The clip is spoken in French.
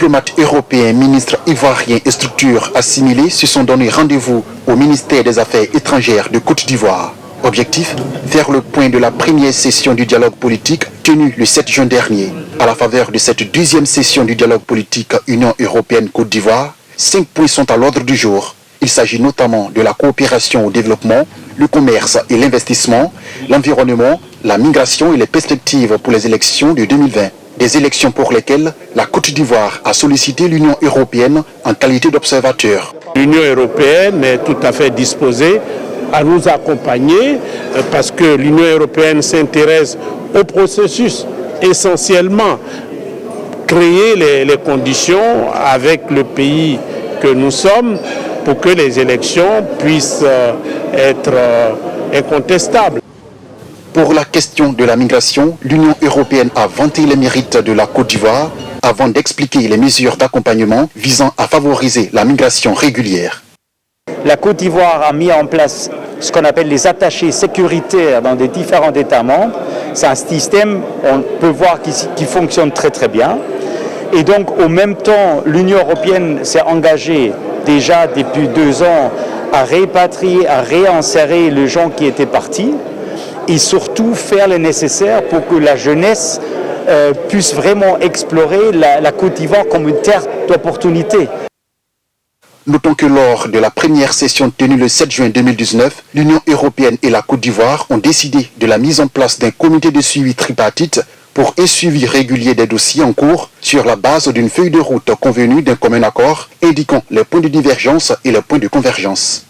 Diplomates européens, ministres ivoiriens et structures assimilées se sont donné rendez-vous au ministère des Affaires étrangères de Côte d'Ivoire. Objectif, faire le point de la première session du dialogue politique tenue le 7 juin dernier. À la faveur de cette deuxième session du dialogue politique Union européenne-Côte d'Ivoire, 5 points sont à l'ordre du jour. Il s'agit notamment de la coopération au développement, le commerce et l'investissement, l'environnement, la migration et les perspectives pour les élections de 2020. Des élections pour lesquelles la Côte d'Ivoire a sollicité l'Union européenne en qualité d'observateur. L'Union européenne est tout à fait disposée à nous accompagner parce que l'Union européenne s'intéresse au processus, essentiellement créer les conditions avec le pays que nous sommes pour que les élections puissent être incontestables. Pour la question de la migration, l'Union européenne a vanté les mérites de la Côte d'Ivoire avant d'expliquer les mesures d'accompagnement visant à favoriser la migration régulière. La Côte d'Ivoire a mis en place ce qu'on appelle les attachés sécuritaires dans des différents États membres. C'est un système, on peut voir, qui fonctionne très très bien. Et donc, au même temps, l'Union européenne s'est engagée déjà depuis 2 ans à répatrier, à réinsérer les gens qui étaient partis et surtout faire le nécessaire pour que la jeunesse puisse vraiment explorer la Côte d'Ivoire comme une terre d'opportunité. Notons que lors de la première session tenue le 7 juin 2019, l'Union européenne et la Côte d'Ivoire ont décidé de la mise en place d'un comité de suivi tripartite pour un suivi régulier des dossiers en cours sur la base d'une feuille de route convenue d'un commun accord indiquant les points de divergence et les points de convergence.